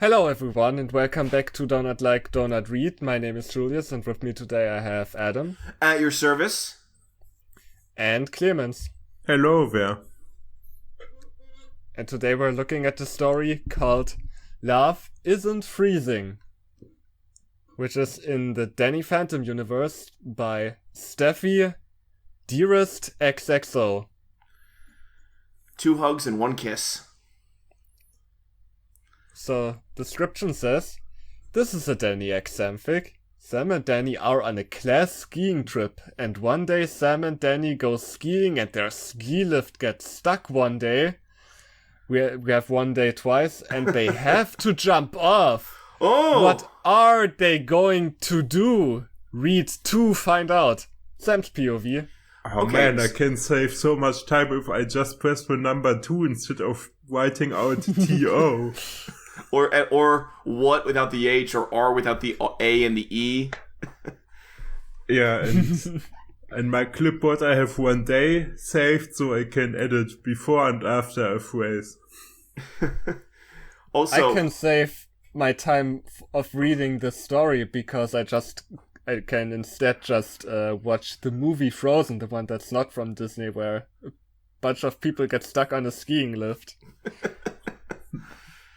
Hello everyone and welcome back to Donut Like Donut Read. My name is Julius and with me today I have Adam. At your service. And Clemens. Hello there. And today we're looking at the story called Love Isn't Freezing, which is in the Danny Phantom universe by Steffi Dearest XXO. 2 hugs and 1 kiss. So, description says, this is a Danny X fanfic. Sam and Danny are on a class skiing trip, and one day Sam and Danny go skiing and their ski lift gets stuck one day. We have one day twice, and they have to jump off. Oh! What are they going to do? Read to find out. Sam's POV. Oh Okay. man, I can save so much time if I just press the number 2 instead of writing out TO. Or what without the H, or R without the A and the E. Yeah, and my clipboard I have one day saved so I can edit before and after a phrase. Also, I can save my time of reading the story because I can instead just watch the movie Frozen, the one that's not from Disney, where a bunch of people get stuck on a skiing lift.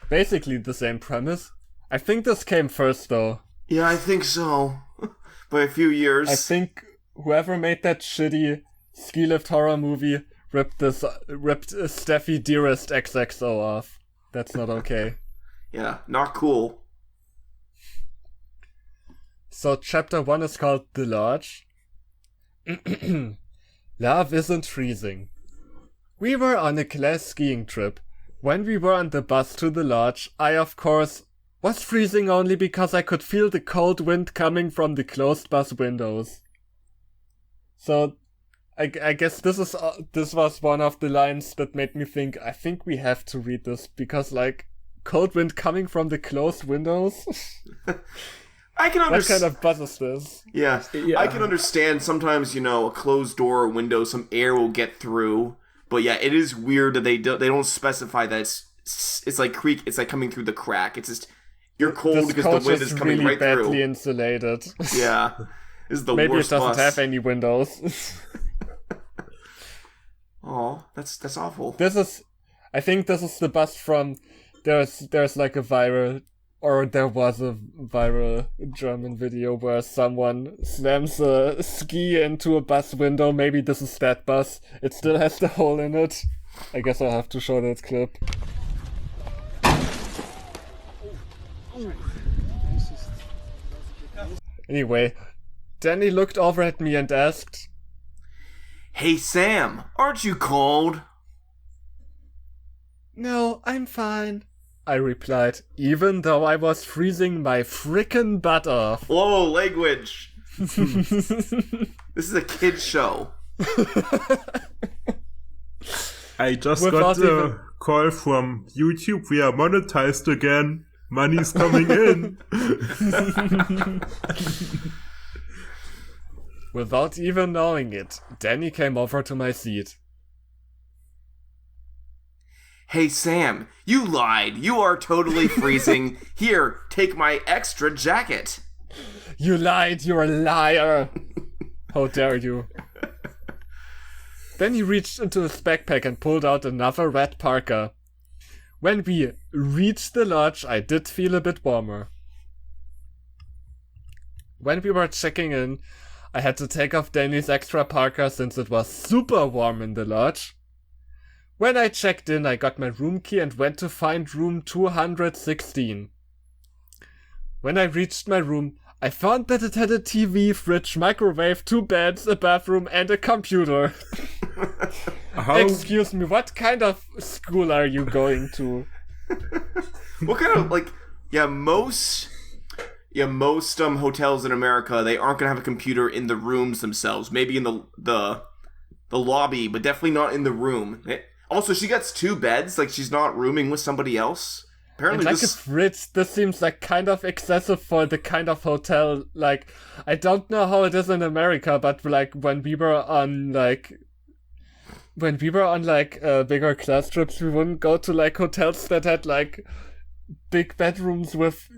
Basically the same premise. I think this came first though. yeah, I think so. By a few years. I think whoever made that shitty ski lift horror movie ripped Steffi Dearest XXO off. That's not okay. Yeah, not cool. So chapter 1 is called The Lodge. Love isn't freezing. We were on a class skiing trip. When we were on the bus to the lodge, I of course was freezing only because I could feel the cold wind coming from the closed bus windows. So I guess this was one of the lines that made me think, I think we have to read this because like cold wind coming from the closed windows. I can What understand. kind of buzz is this? Yeah, I can understand sometimes, a closed door or window, some air will get through. But yeah, it is weird that they don't specify that it's like it's like coming through the crack. It's just you're cold This because coach the wind is coming really right badly through. insulated. Yeah, this is the Maybe it worst doesn't bus. have any windows. Oh, that's awful. I think this is the bus from, there's like a viral, or there was a viral German video where someone slams a ski into a bus window. Maybe this is that bus. It still has the hole in it. I guess I'll have to show that clip. Anyway, Danny looked over at me and asked, Hey Sam, aren't you cold? "No, I'm fine," I replied, even though I was freezing my frickin' butt off. Whoa, language. This is a kid's show. I just Without got a call from YouTube. We are monetized again. Money's coming in. Without even knowing it, Danny came over to my seat. Hey Sam, you lied. You are totally freezing. Here, take my extra jacket. "You lied, you're a liar!" How dare you? Then he reached into his backpack and pulled out another red parka. When we reached the lodge, I did feel a bit warmer. When we were checking in, I had to take off Danny's extra parka since it was super warm in the lodge. When I checked in, I got my room key and went to find room 216. When I reached my room, I found that it had a TV, fridge, microwave, 2 beds, a bathroom, and a computer. How? Excuse me, what kind of school are you going to? What kind of most hotels in America, they aren't gonna have a computer in the rooms themselves. Maybe in the lobby, but definitely not in the room. Also, she gets 2 beds. Like she's not rooming with somebody else. Apparently, And like a fridge, this seems like kind of excessive for the kind of hotel. Like, I don't know how it is in America, but like when we were on bigger class trips, we wouldn't go to like hotels that had like big bedrooms with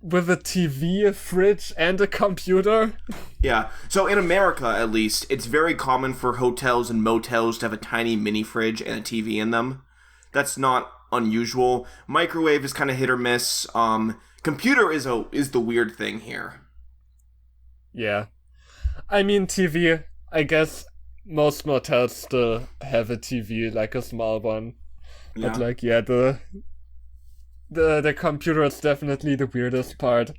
a TV, a fridge, and a computer. Yeah. So in America, at least, it's very common for hotels and motels to have a tiny mini fridge and a TV in them. That's not unusual. Microwave is kind of hit or miss. Computer is the weird thing here. Yeah. I mean, TV, I guess most motels still have a TV, like a small one. Yeah. But like, yeah, the computer is definitely the weirdest part.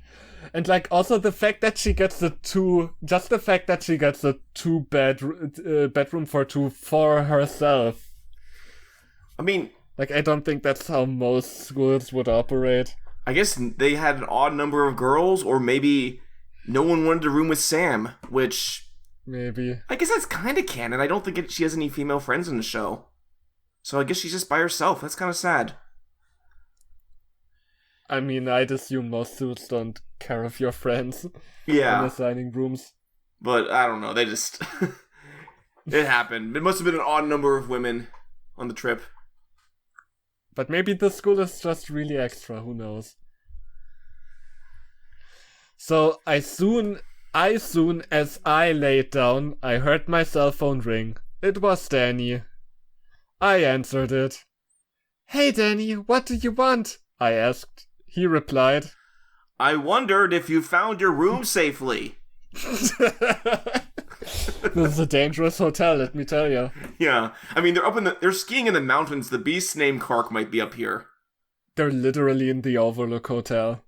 And like, also the fact that she gets a bedroom for two for herself. I mean, like, I don't think that's how most schools would operate. I guess they had an odd number of girls, or maybe no one wanted to room with Sam, which... Maybe. I guess that's kind of canon. I don't think she has any female friends in the show. So I guess she's just by herself. That's kind of sad. I mean, I'd assume most suits don't care of your friends Yeah. when assigning rooms. But I don't know. They just... It happened. It must have been an odd number of women on the trip. But maybe the school is just really extra, who knows. So as soon as I laid down, I heard my cell phone ring. It was Danny. I answered it. "Hey Danny, what do you want?" I asked. He replied, I wondered if you found your room safely. "This is a dangerous hotel, let me tell you." Yeah. I mean, they're skiing in the mountains. The beast named Kark might be up here. They're literally in the Overlook Hotel.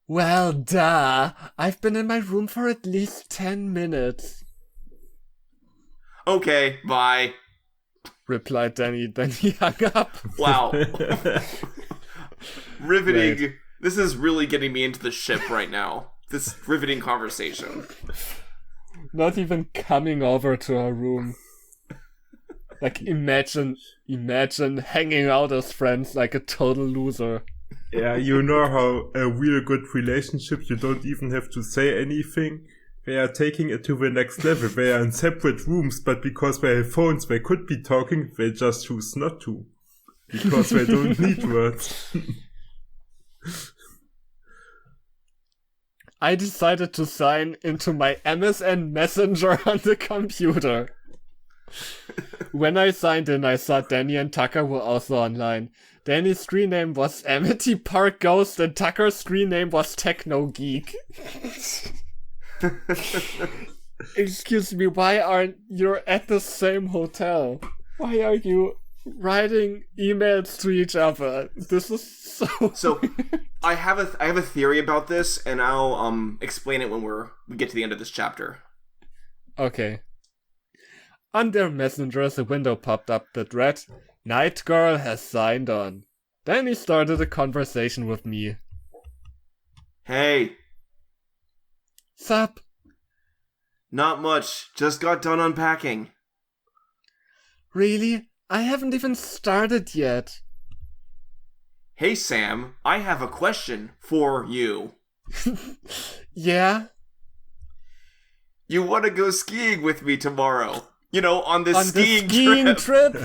"Well, duh. I've been in my room for at least 10 minutes. Okay, bye. Replied Danny, then he hung up. Wow. Riveting. Right. This is really getting me into the ship right now. This riveting conversation. Not even coming over to her room. Like, imagine hanging out as friends like a total loser. Yeah, you know how a real good relationship, you don't even have to say anything. They are taking it to the next level. They are in separate rooms, but because they have phones, they could be talking, they just choose not to. Because they don't need words. I decided to sign into my MSN Messenger on the computer. When I signed in, I saw Danny and Tucker were also online. Danny's screen name was Amity Park Ghost and Tucker's screen name was Techno Geek. Excuse me, why aren't you at the same hotel? Why are you writing emails to each other? This is so I have a theory about this, and I'll explain it when we get to the end of this chapter. Okay. On their messengers, a window popped up that read, "Night Girl has signed on." Then he started a conversation with me. Hey. Sup? Not much. Just got done unpacking. Really? I haven't even started yet. Hey Sam, I have a question for you. Yeah? You want to go skiing with me tomorrow? You know, on this On skiing, the skiing trip.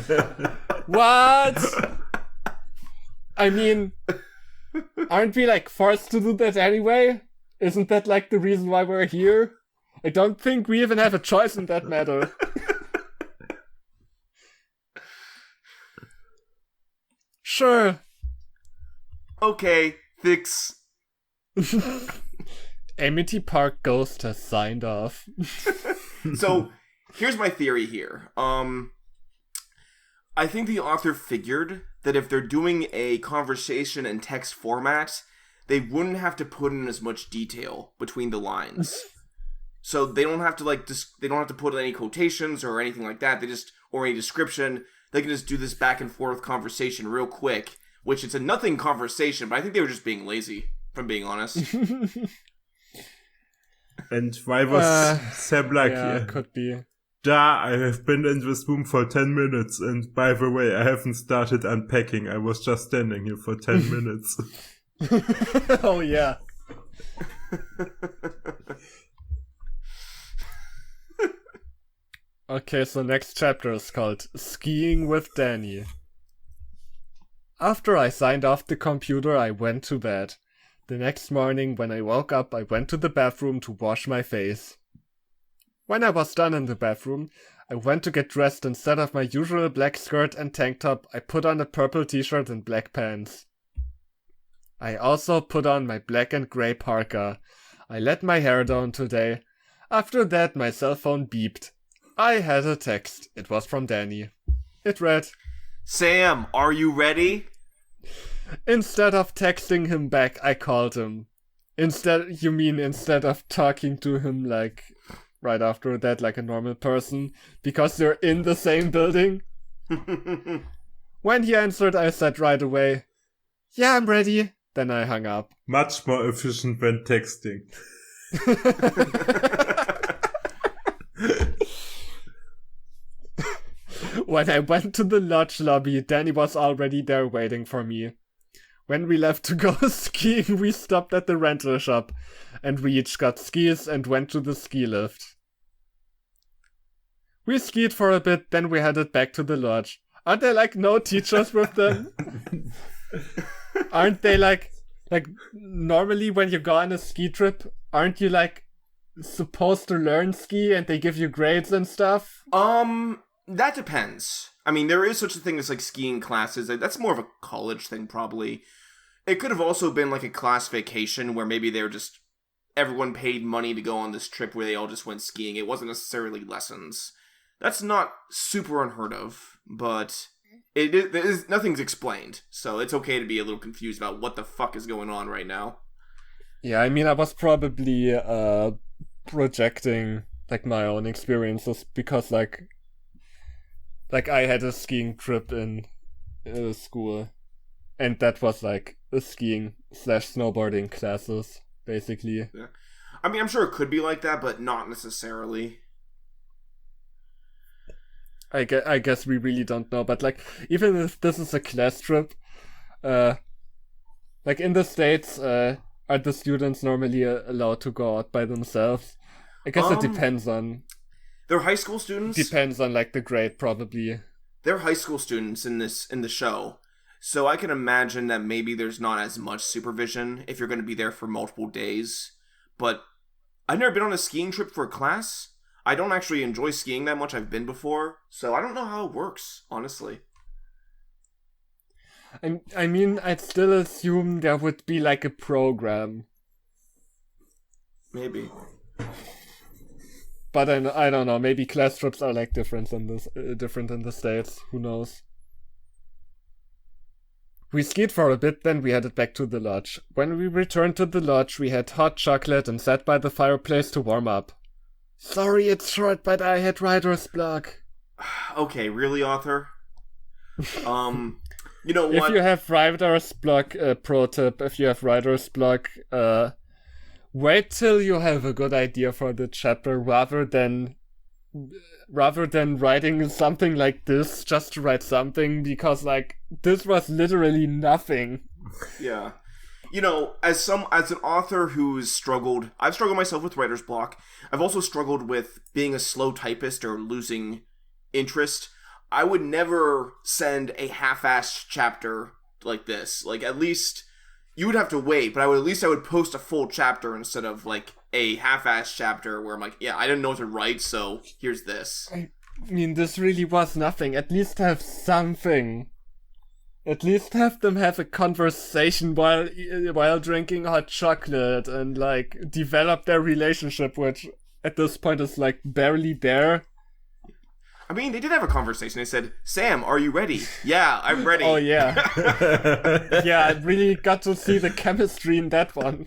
What? I mean, aren't we like forced to do that anyway? Isn't that like the reason why we're here? I don't think we even have a choice in that matter. Sure. Okay, fix. Amity Park Ghost has signed off. So, here's my theory here. I think the author figured that if they're doing a conversation in text format, they wouldn't have to put in as much detail between the lines. So they don't have to they don't have to put any quotations or anything like that. Or any description. They can just do this back and forth conversation real quick, which it's a nothing conversation, but I think they were just being lazy, if I'm being honest. And why was Sam like, yeah, could be. I have been in this room for 10 minutes, and by the way, I haven't started unpacking. I was just standing here for 10 minutes. Oh, yeah. Okay, so next chapter is called Skiing with Danny. After I signed off the computer, I went to bed. The next morning, when I woke up, I went to the bathroom to wash my face. When I was done in the bathroom, I went to get dressed. Instead of my usual black skirt and tank top, I put on a purple t-shirt and black pants. I also put on my black and grey parka. I let my hair down today. After that, my cell phone beeped. I had a text. It was from Danny. It read, Sam, are you ready? Instead of texting him back, I called him. Instead of talking to him like right after that like a normal person, because they're in the same building? When he answered, I said right away, yeah, I'm ready. Then I hung up. Much more efficient when texting. When I went to the lodge lobby, Danny was already there waiting for me. When we left to go skiing, we stopped at the rental shop, and we each got skis and went to the ski lift. We skied for a bit, then we headed back to the lodge. Aren't there like no teachers with them? Aren't they like normally when you go on a ski trip, aren't you like supposed to learn ski and they give you grades and stuff? That depends. I mean, there is such a thing as like skiing classes. That's more of a college thing, probably. It could have also been like a class vacation where maybe they were just everyone paid money to go on this trip where they all just went skiing. It wasn't necessarily lessons. That's not super unheard of, but it is nothing's explained, so it's okay to be a little confused about what the fuck is going on right now. Yeah, I mean, I was probably projecting like my own experiences because like I had a skiing trip in school, and that was like a skiing / snowboarding classes, basically. Yeah. I mean, I'm sure it could be like that, but not necessarily. I guess we really don't know, but like even if this is a class trip, like in the States, are the students normally allowed to go out by themselves? I guess it depends on. They're high school students. Depends on like the grade, probably. They're high school students in the show, so I can imagine that maybe there's not as much supervision if you're going to be there for multiple days. But I've never been on a skiing trip for a class. I don't actually enjoy skiing that much. I've been before, so I don't know how it works, honestly. I mean, I'd still assume there would be like a program. Maybe. But I don't know. Maybe class trips are like different in the States. Who knows? We skied for a bit, then we headed back to the lodge. When we returned to the lodge, we had hot chocolate and sat by the fireplace to warm up. Sorry it's short, but I had writer's block. Okay, really, author? You know what? If you have writer's block, pro tip, if you have writer's block, wait till you have a good idea for the chapter rather than writing something like this just to write something, because like this was literally nothing. Yeah. You know, as an author who's struggled, I've struggled myself with writer's block. I've also struggled with being a slow typist or losing interest. I would never send a half-assed chapter like this. Like, at least you would have to wait, but I would post a full chapter instead of like a half-assed chapter where I'm like, yeah, I didn't know what to write, so here's this. I mean, this really was nothing. At least have something. At least have them have a conversation while drinking hot chocolate and like develop their relationship, which at this point is like barely there. I mean, they did have a conversation. They said, Sam, are you ready? Yeah, I'm ready. Oh yeah. Yeah, I really got to see the chemistry in that one.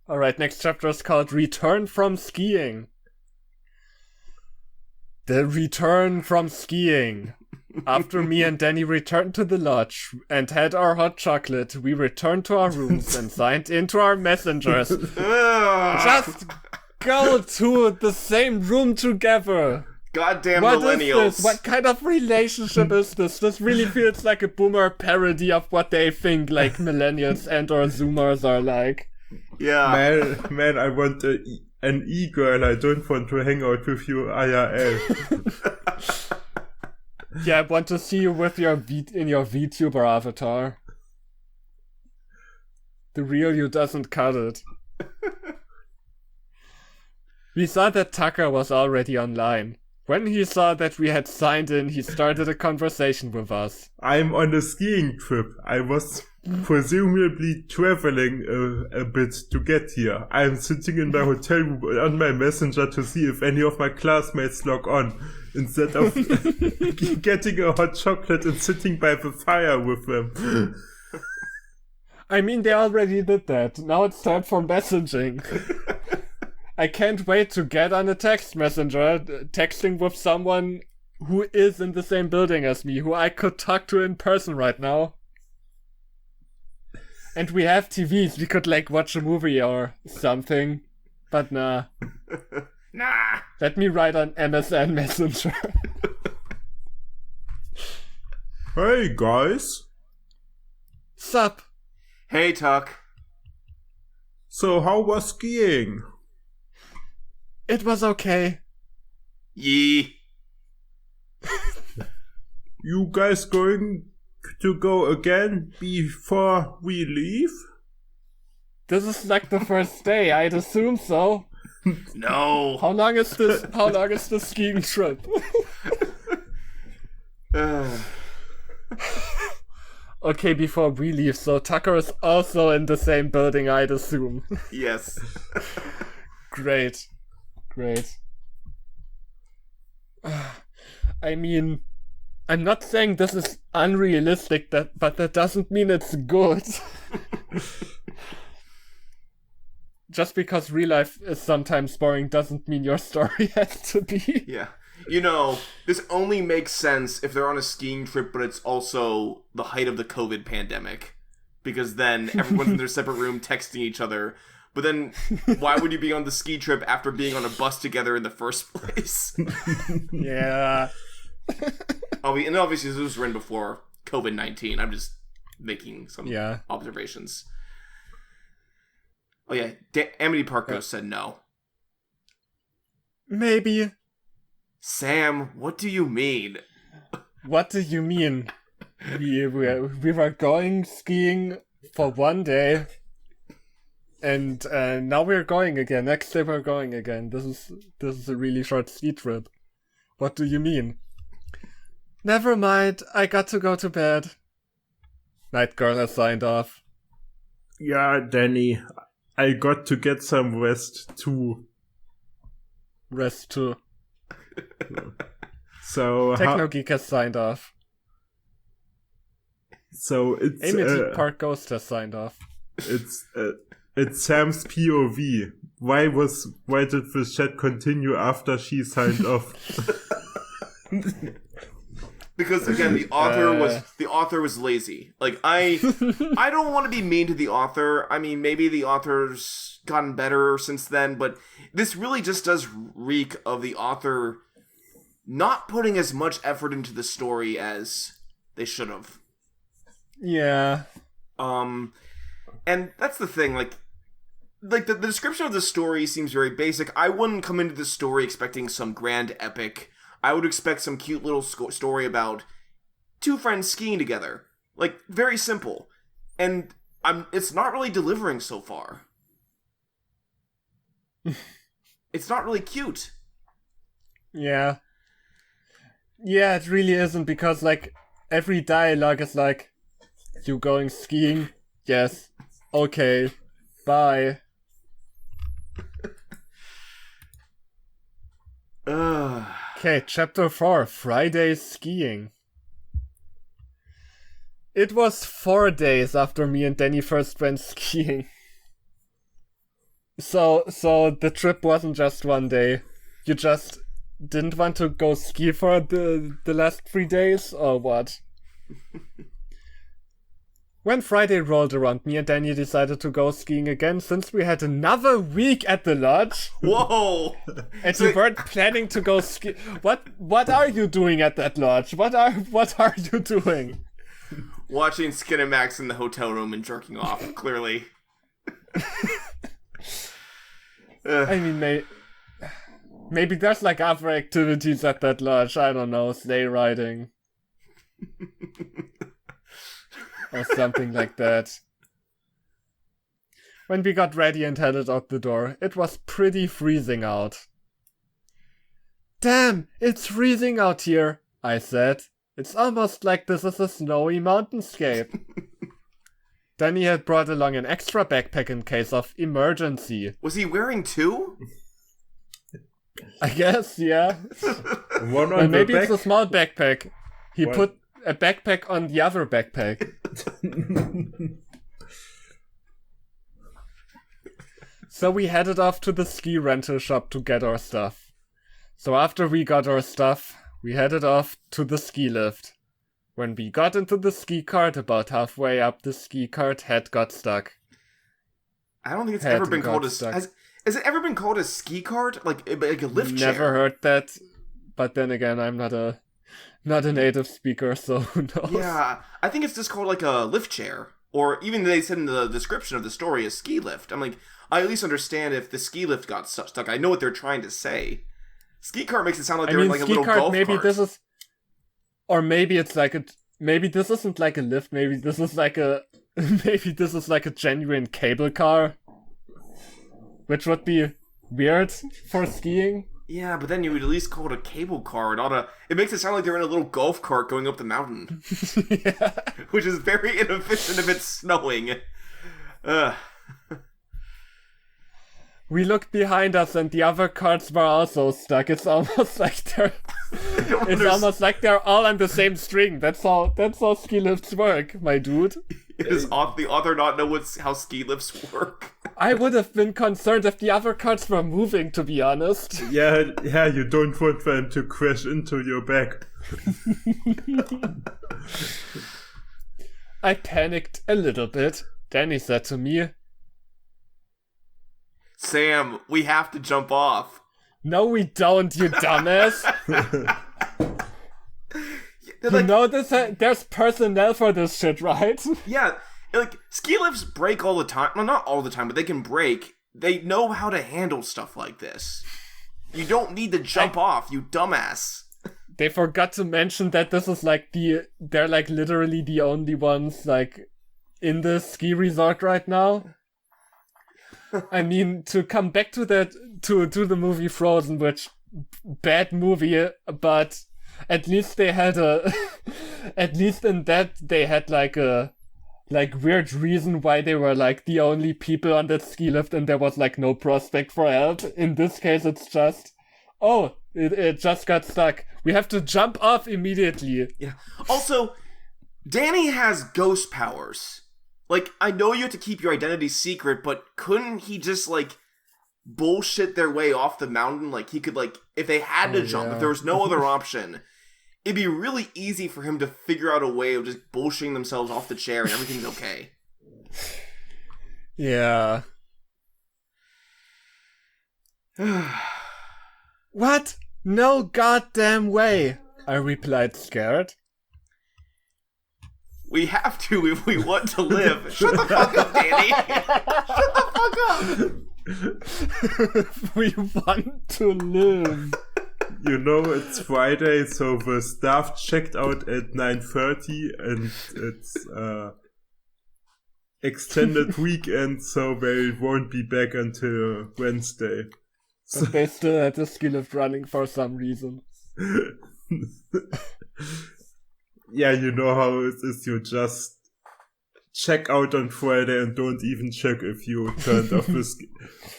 Alright, next chapter is called Return from Skiing. The return from skiing. After me and Danny returned to the lodge and had our hot chocolate, we returned to our rooms and signed into our messengers. Just go to the same room together. Goddamn What millennials. is this? What kind of relationship is this? This really feels like a boomer parody of what they think like millennials and or zoomers are like. Yeah. Man, I want an e-girl. I don't want to hang out with you IRL. Yeah, I want to see you with your in your VTuber avatar. The real you doesn't cut it. We saw that Tucker was already online. When he saw that we had signed in, he started a conversation with us. I'm on a skiing trip. I was presumably traveling a bit to get here. I'm sitting in my hotel room on my messenger to see if any of my classmates log on, instead of getting a hot chocolate and sitting by the fire with them. I mean, they already did that. Now it's time for messaging. I can't wait to get on a text messenger, texting with someone who is in the same building as me, who I could talk to in person right now. And we have TVs, we could like watch a movie or something. But nah. Nah. Let me write on MSN Messenger. Hey guys. Sup? Hey, Tuck. So how was skiing? It was okay. Yee. You guys going to go again before we leave? This is like the first day, I'd assume so. No. How long is the skiing trip? Okay, before we leave, so Tucker is also in the same building, I'd assume. Yes. Great. I mean, I'm not saying this is unrealistic, but that doesn't mean it's good. Just because real life is sometimes boring doesn't mean your story has to be. Yeah. You know, this only makes sense if they're on a skiing trip, but it's also the height of the COVID pandemic. Because then everyone's in their separate room texting each other. But then, why would you be on the ski trip after being on a bus together in the first place? Yeah. And obviously this was written before COVID-19. I'm just making some observations. Oh yeah, Amity Park said no. Maybe. Sam, what do you mean? What do you mean? We were going skiing for one day, and now we're going again. Next day we're going again. This is a really short ski trip. What do you mean? Never mind. I got to go to bed. Night girl has signed off. Yeah, Danny, I got to get some rest too. Rest too. So Technogeek has signed off. So it's Amity Park Ghost has signed off. It's Sam's POV. Why did the chat continue after she signed off? Because again, the author was lazy. Like I don't want to be mean to the author. I mean, maybe the author's gotten better since then, but this really just does reek of the author not putting as much effort into the story as they should have. Yeah. And that's the thing, like the description of the story seems very basic. I wouldn't come into the story expecting some grand epic. I would expect some cute little story about two friends skiing together. Like, very simple. And it's not really delivering so far. It's not really cute. Yeah. Yeah, it really isn't, because, like, every dialogue is like, you going skiing? Yes. Okay. Bye. Okay, chapter 4, Friday skiing. It was 4 days after me and Danny first went skiing. So the trip wasn't just 1 day. You just didn't want to go ski for the last 3 days, or what? When Friday rolled around, me and Danny decided to go skiing again, since we had another week at the lodge. Whoa! And we weren't planning to go ski. What are you doing at that lodge? What are you doing? Watching Skinamax in the hotel room and jerking off, clearly. I mean, maybe there's like other activities at that lodge. I don't know, sleigh riding. Or something like that. When we got ready and headed out the door, it was pretty freezing out. Damn, it's freezing out here, I said. It's almost like this is a snowy mountainscape. Danny had brought along an extra backpack in case of emergency. Was he wearing two? I guess, yeah. One on Well, maybe the it's a back. small backpack. He What? put a backpack on the other backpack. So we headed off to the ski rental shop to get our stuff. So after we got our stuff, we headed off to the ski lift. When we got into the ski cart, about halfway up the ski cart, head got stuck. I don't think it's Head ever been got called a... stuck. Has it ever been called a ski cart? Like a lift chair? Never heard that, but then again, I'm not a native speaker, so who knows? Yeah, I think it's just called like a lift chair. Or even they said in the description of the story a ski lift. I'm like, I at least understand if the ski lift got stuck. I know what they're trying to say. Ski cart makes it sound like they're in like a little golf maybe cart. this is, or maybe it's like a, maybe this isn't like a lift. Maybe this is like a, maybe this is like a genuine cable car, which would be weird for skiing. Yeah, but then you would at least call it a cable car, not a... It makes it sound like they're in a little golf cart going up the mountain. Yeah. Which is very inefficient if it's snowing. Ugh. We looked behind us and the other carts were also stuck. It's almost like they're, it's almost like they're all on the same string. That's how ski lifts work, my dude. Does the author not know how ski lifts work? I would have been concerned if the other carts were moving, to be honest. Yeah, you don't want them to crash into your back. I panicked a little bit. Danny said to me, Sam, we have to jump off. "No, we don't, you dumbass. They're You like, know this? There's personnel for this shit, right?" yeah, like, ski lifts break all the time. Well, not all the time, but they can break. They know how to handle stuff like this. You don't need to jump off, you dumbass. They forgot to mention that this is like they're like literally the only ones like in the ski resort right now. I mean, to come back to that, to the movie Frozen, which, bad movie, but at least they had at least in that they had like a, weird reason why they were like the only people on that ski lift and there was like no prospect for help. In this case, it's just, oh, it just got stuck. We have to jump off immediately. Yeah. Also, Danny has ghost powers. Like, I know you have to keep your identity secret, but couldn't he just, like, bullshit their way off the mountain? Like, he could, like, if they had to jump, yeah. if there was no other option, it'd be really easy for him to figure out a way of just bullshitting themselves off the chair and everything's okay. Yeah. What? No goddamn way, I replied, scared. We have to if we want to live. Shut the fuck up, Danny! Shut the fuck up! We want to live. You know, it's Friday, so the staff checked out at 9:30 and it's extended weekend, so they won't be back until Wednesday. But they still had the ski lift running for some reason. Yeah, you know how it is, you just check out on Friday and don't even check if you turned off the ski.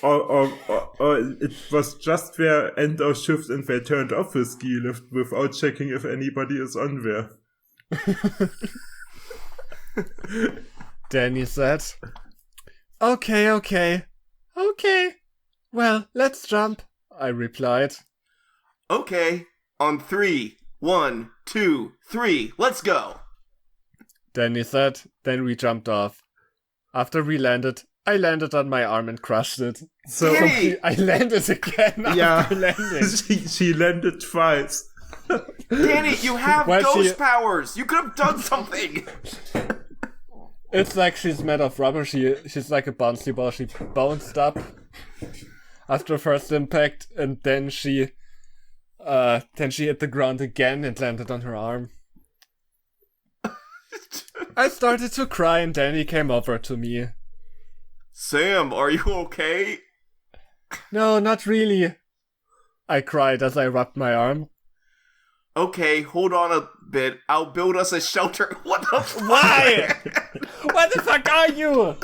Or it was just their end of shift and they turned off the ski lift without checking if anybody is on there. Danny said, Okay. Well, let's jump, I replied. Okay, on 3, 1, 2, 3, let's go! Danny said, then we jumped off. After we landed, I landed on my arm and crushed it. So Danny! I landed again after landing. she landed twice. Danny, you have Well, ghost powers! You could have done something! It's like she's made of rubber. She's like a bouncy ball. She bounced up after first impact, and then she hit the ground again and landed on her arm. I started to cry and Danny came over to me. Sam, are you okay? No, not really. I cried as I rubbed my arm. Okay, hold on a bit. I'll build us a shelter. What the fuck? Why? Where the fuck are you?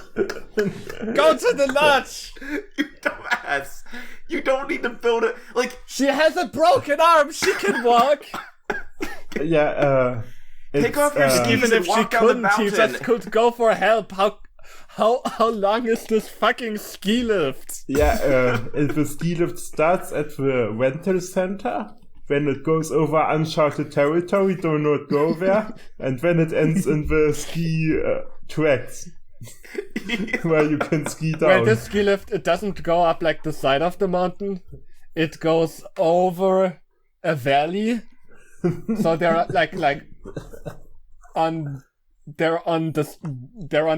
Go to the lodge. You dumbass. You don't need to build it. Like, She has a broken arm. She can walk. Yeah, take off your skis Even and if she walk down the couldn't, she mountain. just could go for help. How long is this fucking ski lift? the ski lift starts at the rental center. When it goes over uncharted territory, do not go there. And when it ends in the ski tracks, where you can ski down. Where this ski lift, it doesn't go up like the side of the mountain. It goes over a valley. So they're they're on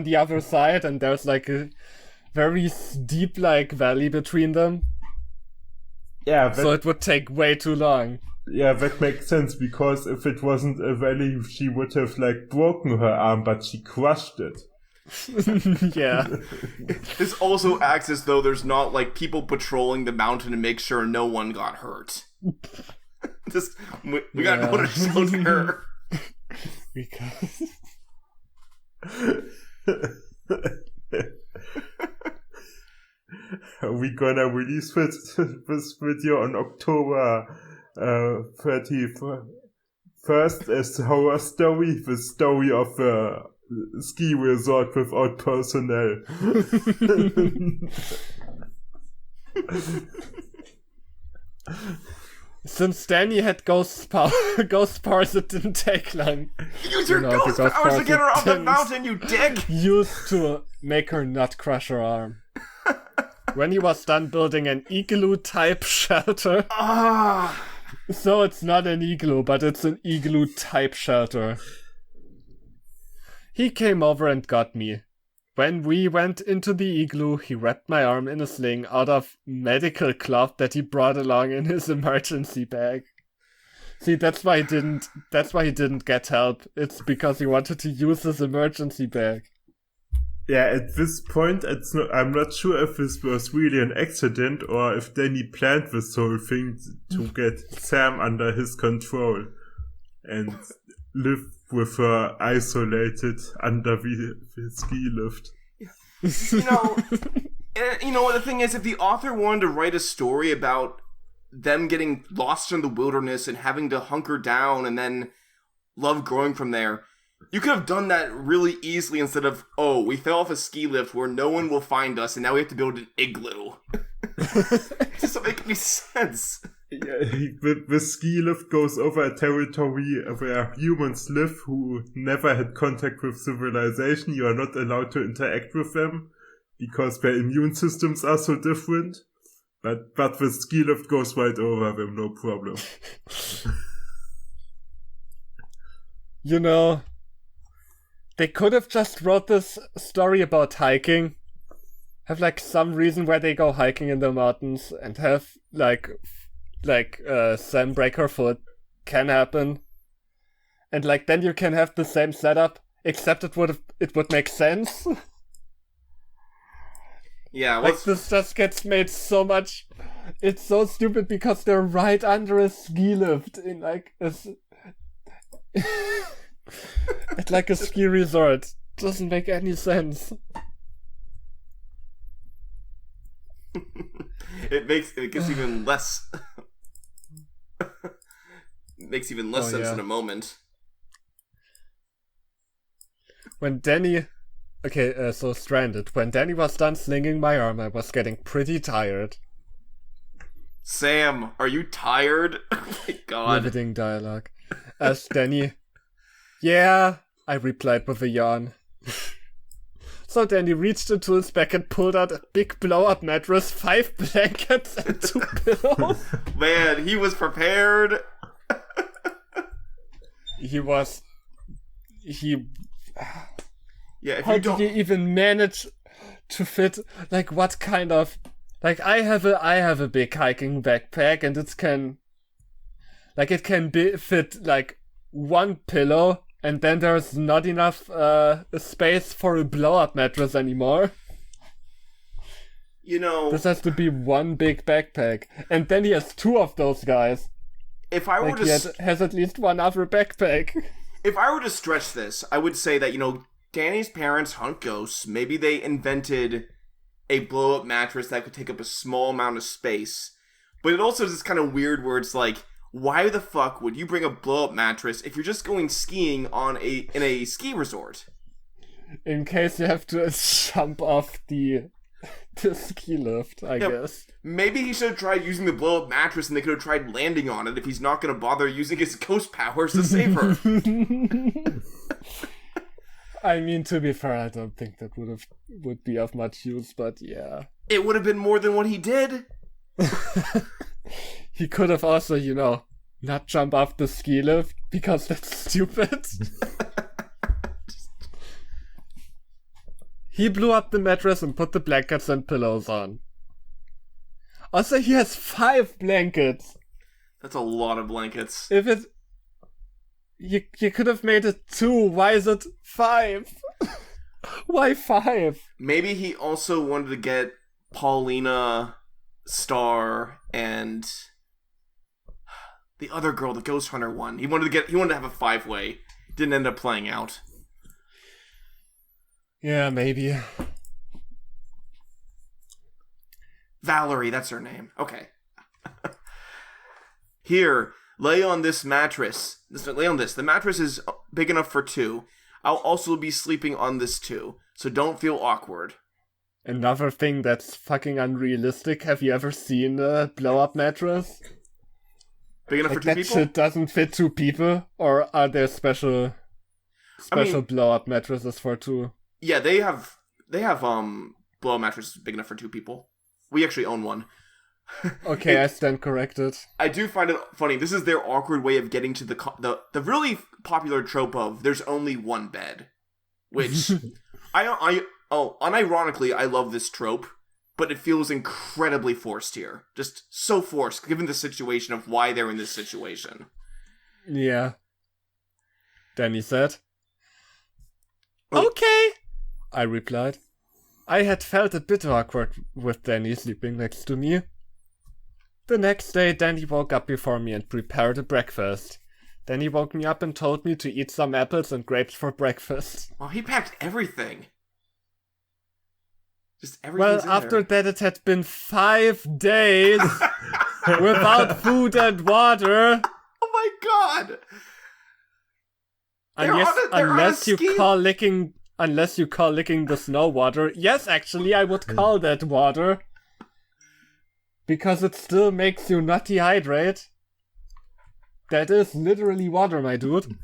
the other side, and there's like a very steep like valley between them. Yeah, So it would take way too long. yeah, that makes sense, because if it wasn't a valley, she would have like broken her arm, but she crushed it. Yeah. This also acts as though there's not, like, people patrolling the mountain to make sure no one got hurt. Just, we gotta go to shelter. Because We're gonna release this video on October 31st as the horror story, the story of a ski resort without personnel. since Danny had ghost powers, it didn't take long. Use your You know, ghost the ghost powers to get her off the didn't. mountain, you dick! Used to make her not crush her arm. When he was done building an igloo-type shelter. Ah. So it's not an igloo, but it's an igloo-type shelter. He came over and got me. When we went into the igloo, he wrapped my arm in a sling out of medical cloth that he brought along in his emergency bag. See, that's why he didn't get help. It's because he wanted to use his emergency bag. Yeah, at this point, I'm not sure if this was really an accident or if Danny planned this whole thing to get Sam under his control and live with her isolated under the ski lift. You know what the thing is, if the author wanted to write a story about them getting lost in the wilderness and having to hunker down and then love growing from there, you could have done that really easily instead of, oh, we fell off a ski lift where no one will find us and now we have to build an igloo. It doesn't make any sense. Yeah, the ski lift goes over a territory where humans live who never had contact with civilization. You are not allowed to interact with them because their immune systems are so different. But the ski lift goes right over them, no problem. You know, they could have just wrote this story about hiking. Have like some reason where they go hiking in the mountains and have like Sam break her foot can happen. And like then you can have the same setup, except it would make sense. Yeah, like this just gets made so much. It's so stupid because they're right under a ski lift in like a at like a ski resort. Doesn't make any sense. It gets even less. Makes even less sense in a moment. When Danny... Okay, so stranded. When Danny was done slinging my arm, I was getting pretty tired. Sam, are you tired? Oh my god. Riveting dialogue. Asked Danny. Yeah, I replied with a yawn. So Danny reached into his bag and pulled out a big blow-up mattress, 5 blankets, and 2 pillows. Man, he was prepared. Yeah, How did you even manage to fit, like, what kind of... Like, I have a big hiking backpack, and it can fit, like, 1 pillow And then there's not enough space for a blow-up mattress anymore. You know, This has to be one big backpack. And then he has two of those guys. if I were Like, to he has at least one other backpack. if I were to stretch this, I would say that, you know, Danny's parents hunt ghosts. Maybe they invented a blow-up mattress that could take up a small amount of space. But it also is kind of weird where it's like, why the fuck would you bring a blow-up mattress if you're just going skiing in a ski resort? In case you have to jump off the ski lift, I guess. Maybe he should have tried using the blow-up mattress and they could have tried landing on it if he's not going to bother using his ghost powers to save her. I mean, to be fair, I don't think that would be of much use, but yeah. It would have been more than what he did. He could have also, you know, not jump off the ski lift because that's stupid. He blew up the mattress and put the blankets and pillows on. Also, he has 5 blankets. That's a lot of blankets. If it... You could have made it 2. Why is it 5? Why 5? Maybe he also wanted to get Paulina, Star, and the other girl, the Ghost Hunter one. He wanted to have a 5-way. Didn't end up playing out. Yeah, maybe. Valerie, that's her name. Okay. Here, lay on this mattress. Lay on this. The mattress is big enough for 2. I'll also be sleeping on this too, so don't feel awkward. Another thing that's fucking unrealistic. Have you ever seen a blow-up mattress? Big enough Like, for 2 that people? shit doesn't fit 2 people? Or are there special blow-up mattresses for 2? Yeah, they have blow mattresses big enough for 2 people. We actually own one. Okay, I stand corrected. I do find it funny. This is their awkward way of getting to the really popular trope of there's only one bed, which unironically I love this trope, but it feels incredibly forced here. Just so forced given the situation of why they're in this situation. Yeah. Danny said. Oh. Okay, I replied. I had felt a bit awkward with Danny sleeping next to me. The next day, Danny woke up before me and prepared a breakfast. Then he woke me up and told me to eat some apples and grapes for breakfast. Well, he packed everything. Just everything. Well, after that it had been 5 days without food and water. Oh my god! Unless you call licking the snow water. Yes, actually, I would call that water. Because it still makes you not dehydrate. That is literally water, my dude.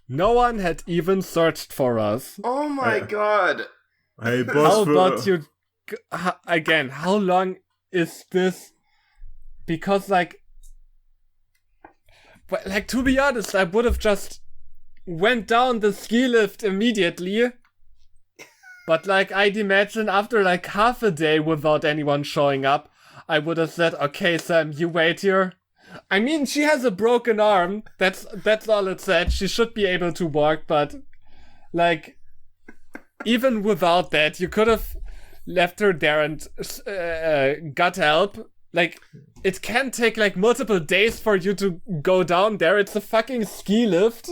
No one had even searched for us. Oh my god! Hey, How boss, about you... Again, how long is this? Because, to be honest, I would have just went down the ski lift immediately. But, I'd imagine after, half a day without anyone showing up, I would have said, okay, Sam, you wait here. I mean, she has a broken arm. That's all it said. She should be able to walk, but, even without that, you could have left her there and got help. It can take, multiple days for you to go down there. It's a fucking ski lift.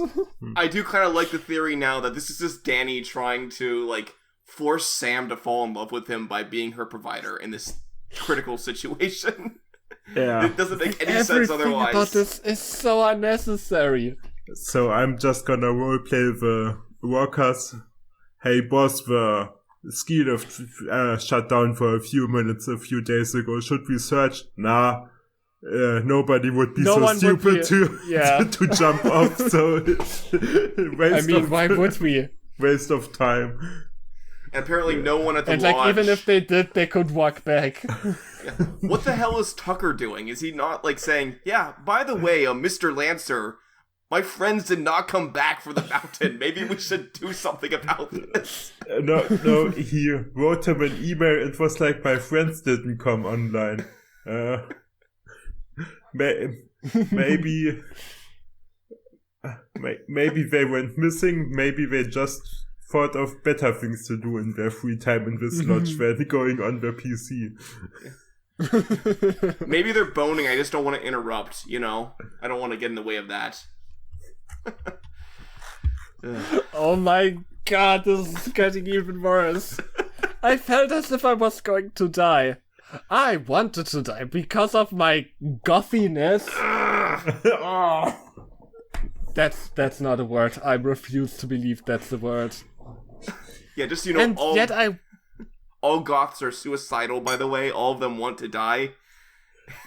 I do kind of like the theory now that this is just Danny trying to, force Sam to fall in love with him by being her provider in this critical situation. Yeah. It doesn't make any sense otherwise. Everything about this is so unnecessary. So I'm just gonna roleplay the workers. Hey boss, the ski lift shut down for a few minutes a few days ago. Should we search? Nah. Nobody would be so stupid to jump off. So why would we? Waste of time. And apparently no one at the and lodge... even if they did, they could walk back. Yeah. What the hell is Tucker doing? Is he not, saying, yeah, by the way, Mr. Lancer, my friends did not come back for the mountain. Maybe we should do something about this. No, he wrote him an email. It was my friends didn't come online. Maybe... Maybe they went missing, maybe they just thought of better things to do in their free time in this lodge than going on their PC. Maybe they're boning, I just don't want to interrupt, I don't want to get in the way of that. Oh my god, this is getting even worse. I felt as if I was going to die. I wanted to die because of my gothiness. Oh. That's not a word. I refuse to believe that's a word. Yeah, just, and yet all goths are suicidal, by the way. All of them want to die.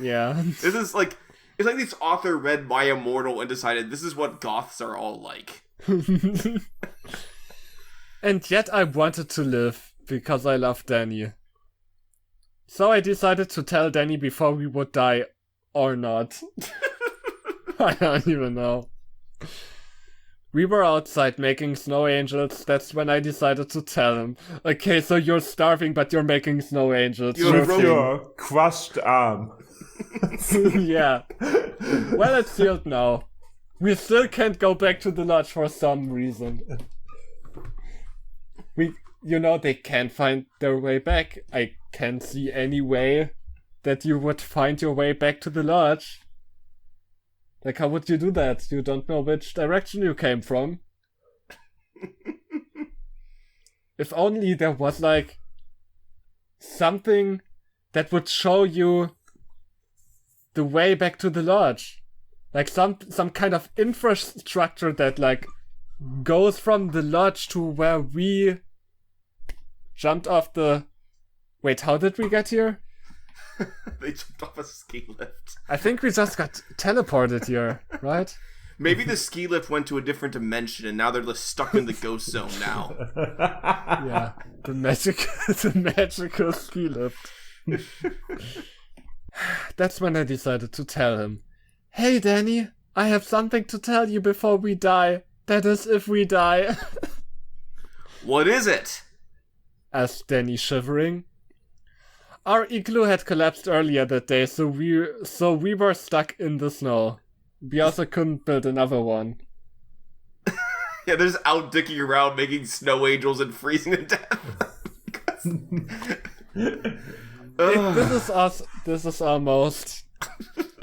Yeah. This is like... It's like this author read My Immortal and decided this is what goths are all like. And yet I wanted to live because I love Danny. So I decided to tell Danny before we would die or not. I don't even know. We were outside making snow angels. That's when I decided to tell him. Okay, so you're starving, but you're making snow angels. With your crushed arm. Yeah. Well, it's healed now. We still can't go back to the lodge for some reason. They can't find their way back. I can't see any way that you would find your way back to the lodge. Like, how would you do that? You don't know which direction you came from. If only there was, like, something that would show you the way back to the lodge. Like, some kind of infrastructure that, like, goes from the lodge to where we jumped off the... Wait, how did we get here? They jumped off a ski lift. I think we just got teleported here, right? Maybe the ski lift went to a different dimension and now they're just stuck in the ghost zone now. Yeah, the magical ski lift. That's when I decided to tell him, "Hey Danny, I have something to tell you before we die. That is, if we die." What is it? Asked Danny, shivering. Our igloo had collapsed earlier that day, so we were stuck in the snow. We also couldn't build another one. Yeah, they're just out dicking around making snow angels and freezing to death. This is us. This is almost...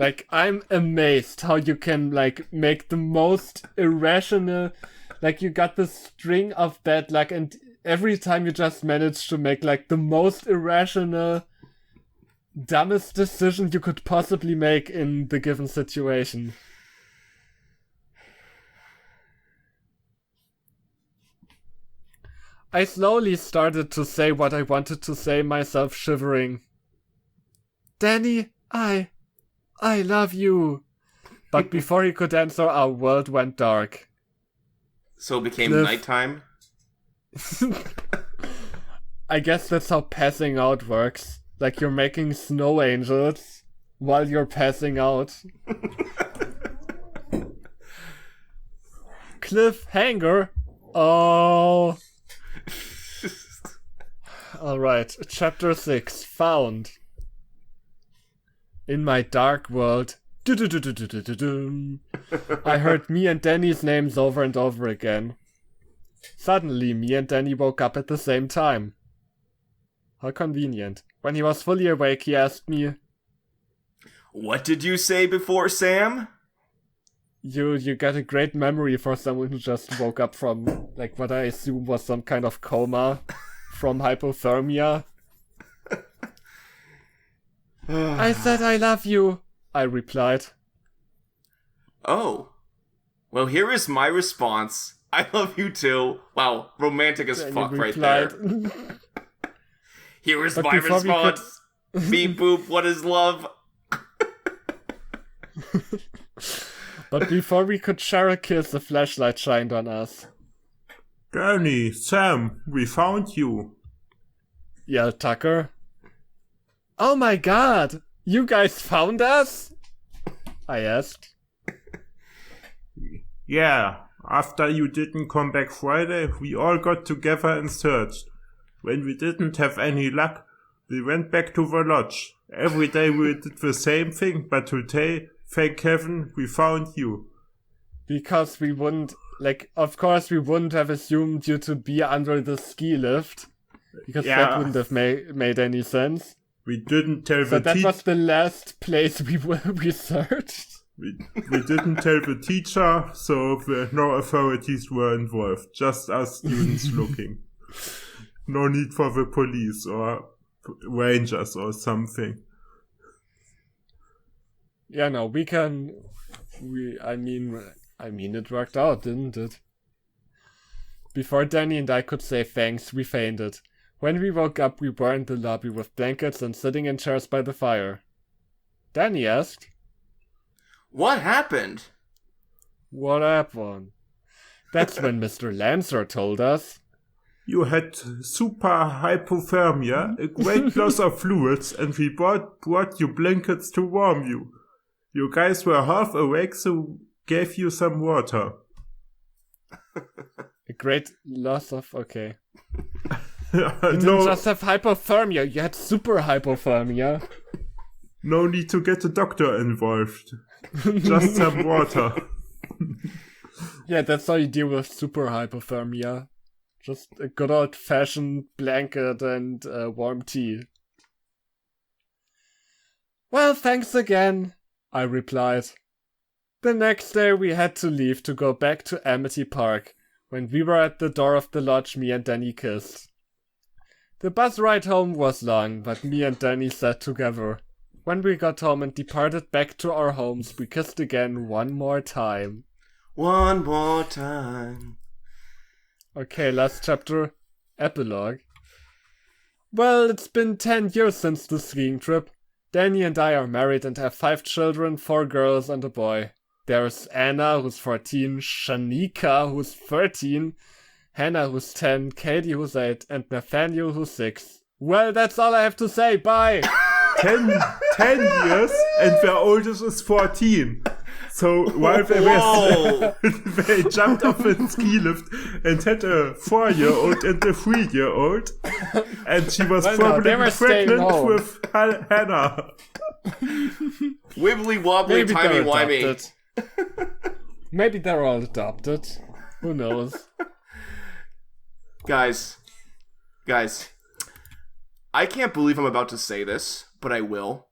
Like, I'm amazed how you can, like, make the most irrational... Like, you got the string of bad luck, and every time you just manage to make, like, the most irrational... dumbest decision you could possibly make in the given situation. I slowly started to say what I wanted to say, myself shivering. Danny, I love you. But before he could answer, our world went dark. So it became nighttime? I guess that's how passing out works. Like, you're making snow angels while you're passing out. Cliffhanger. Oh. Alright, chapter 6. Found. In my dark world. I heard me and Danny's names over and over again. Suddenly, me and Danny woke up at the same time. How convenient. When he was fully awake, he asked me, "What did you say before, Sam?" You got a great memory for someone who just woke up from, like, what I assume was some kind of coma from hypothermia. I said I love you, I replied. Oh. Well, here is my response. I love you too. Wow, romantic as fuck right there. Here is my response. Beep boop, what is love? But before we could share a kiss, a flashlight shined on us. Danny, Sam, we found you. Yelled Tucker. Oh my god! You guys found us? I asked. Yeah, after you didn't come back Friday, we all got together and searched. When we didn't have any luck, we went back to the lodge. Every day we did the same thing, but today, thank heaven, we found you. Because we wouldn't, of course we wouldn't have assumed you to be under the ski lift. Because that wouldn't have made any sense. We didn't tell So the that was the last place we searched. We didn't tell the teacher, so no authorities were involved. Just us students looking. No need for the police or rangers or something. Yeah, no, I mean, it worked out, didn't it? Before Danny and I could say thanks, we fainted. When we woke up, we were in the lobby with blankets and sitting in chairs by the fire. Danny asked, "What happened?" "What happened?" That's when Mr. Lancer told us. You had super hypothermia, a great loss of fluids, and we brought you blankets to warm you. You guys were half awake, so gave you some water. A great loss of... Okay. You didn't just have hypothermia, you had super hypothermia. No need to get a doctor involved. Just some water. Yeah, that's how you deal with super hypothermia. Just a good old-fashioned blanket and warm tea. Well, thanks again, I replied. The next day we had to leave to go back to Amity Park. When we were at the door of the lodge, me and Danny kissed. The bus ride home was long, but me and Danny sat together. When we got home and departed back to our homes, we kissed again one more time. One more time. Okay, last chapter. Epilogue. Well, it's been 10 years since the skiing trip. Danny and I are married and have 5 children, 4 girls and a boy. There's Anna, who's 14, Shanika, who's 13, Hannah, who's 10, Katie, who's 8, and Nathaniel, who's 6. Well, that's all I have to say. Bye! 10 years, and their oldest is 14. So while they were they jumped off a ski lift and had a 4-year-old and a 3-year-old, and she was probably pregnant with Hannah. Wibbly wobbly, timey wimey. Maybe they're all adopted. Who knows? Guys, I can't believe I'm about to say this, but I will.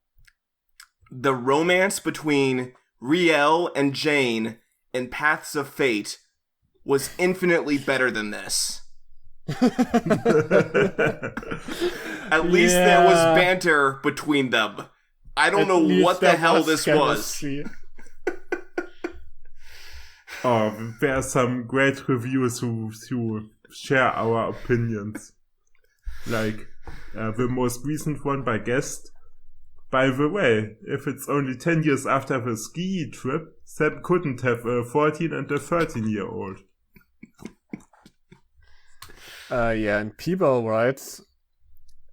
The romance between Riel and Jane in Paths of Fate was infinitely better than this. At least there was banter between them. I don't know what the hell this was. Oh, there are some great reviews who share our opinions. Like the most recent one by Guest. By the way, if it's only 10 years after the ski trip, Sam couldn't have a 14 and a 13-year-old. And Peeble writes,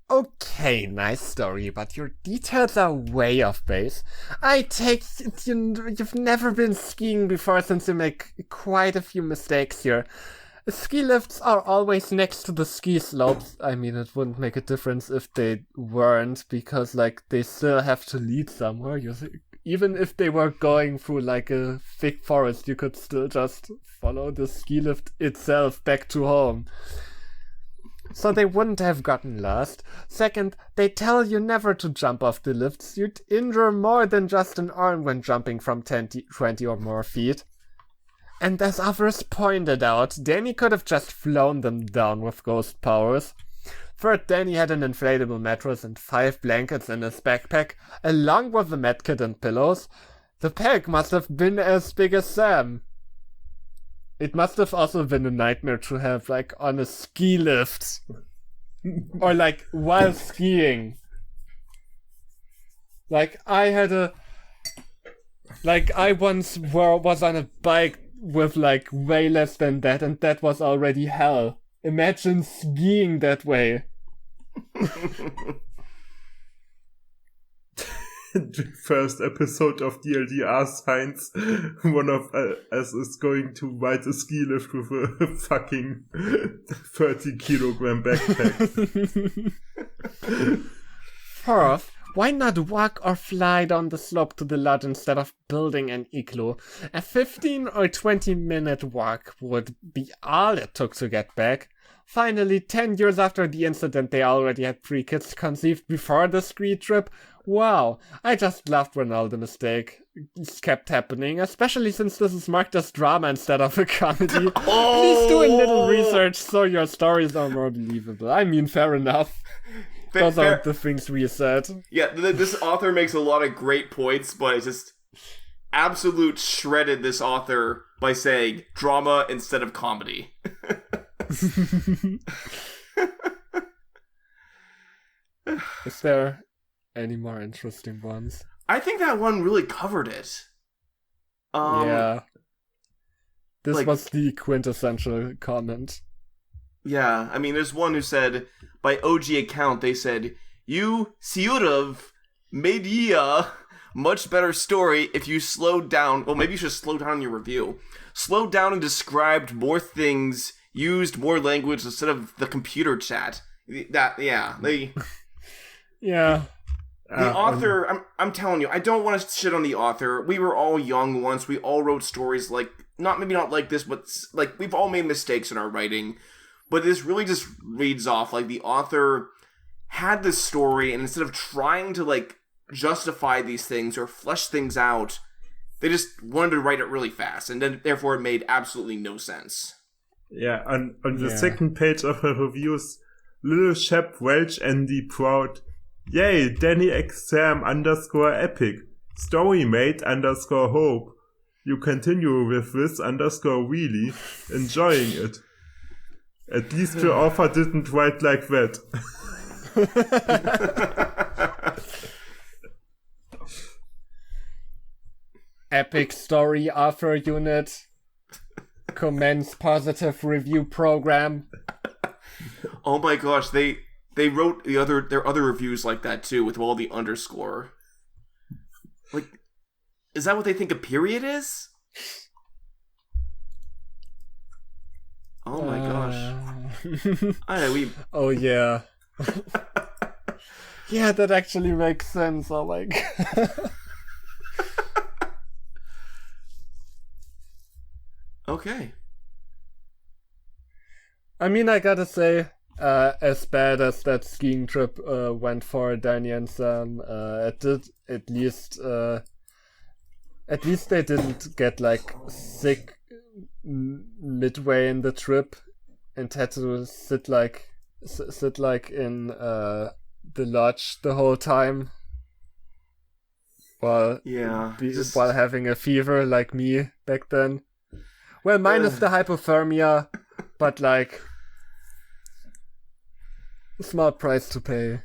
okay, nice story, but your details are way off base. I take it you've never been skiing before, since you make quite a few mistakes here. Ski lifts are always next to the ski slopes. I mean, it wouldn't make a difference if they weren't, because, they still have to lead somewhere. Even if they were going through, a thick forest, you could still just follow the ski lift itself back to home. So they wouldn't have gotten lost. Second, they tell you never to jump off the lifts. You'd injure more than just an arm when jumping from 20 or more feet. And as others pointed out, Danny could have just flown them down with ghost powers. Third, Danny had an inflatable mattress and 5 blankets in his backpack, along with a medkit and pillows. The pack must have been as big as Sam. It must have also been a nightmare to have, on a ski lift. Or, while skiing. I once was on a bike with, way less than that, and that was already hell. Imagine skiing that way. The first episode of DLDR Science, one of us is going to ride a ski lift with a fucking 30 kilogram backpack. Fourth, Why not walk or fly down the slope to the lodge instead of building an igloo? A 15 or 20-minute walk would be all it took to get back. Finally, 10 years after the incident, they already had 3 kids conceived before the ski trip. Wow, I just laughed when all the mistakes kept happening, especially since this is marked as drama instead of a comedy. Please do a little research so your stories are more believable. I mean, fair enough. Those are the things we said. Yeah, this author makes a lot of great points, but it's just absolute shredded this author by saying drama instead of comedy. Is there any more interesting ones? I think that one really covered it. Yeah. This was the quintessential comment. Yeah, I mean, there's one who said, by OG account, they said, you Siurov made ye a much better story if you slowed down. Well, maybe you should slow down your review. Slowed down and described more things, used more language instead of the computer chat. Yeah. The author, I'm telling you, I don't want to shit on the author. We were all young once. We all wrote stories maybe not like this, but like we've all made mistakes in our writing. But this really just reads off like the author had this story, and instead of trying to justify these things or flesh things out, they just wanted to write it really fast, and then therefore it made absolutely no sense. Yeah, on the second page of her reviews, Little Shep Welch Andy Proud. Yay, Danny exam _epic. Storymate _hope. You continue with this _really. Enjoying it. At least the author didn't write like that. Epic story author unit. Commence positive review program. Oh my gosh, they wrote their other reviews like that too, with all the underscore. Like, is that what they think a period is? Oh my gosh. Oh yeah. Yeah, that actually makes sense. Oh my god. Okay. I mean, I gotta say, as bad as that skiing trip went for Danny and Sam, it did at least they didn't get sick midway in the trip and had to sit in the lodge the whole time while having a fever like me back then. Well, minus the hypothermia, but a small price to pay.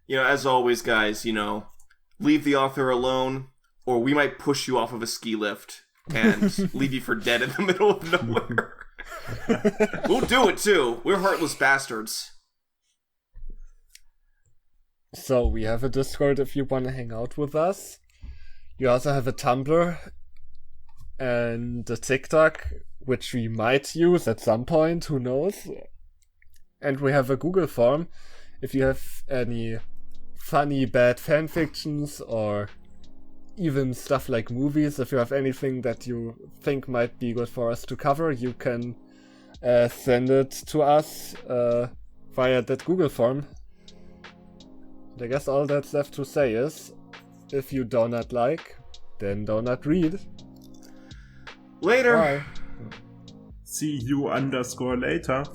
As always, guys, leave the author alone, or we might push you off of a ski lift and leave you for dead in the middle of nowhere. We'll do it, too. We're heartless bastards. So, we have a Discord if you want to hang out with us. You also have a Tumblr and a TikTok, which we might use at some point, who knows? And we have a Google form if you have any funny bad fanfictions or even stuff like movies. If you have anything that you think might be good for us to cover, you can send it to us via that Google form. And I guess all that's left to say is, if you do not like, then do not read. Later. Bye. See you _later.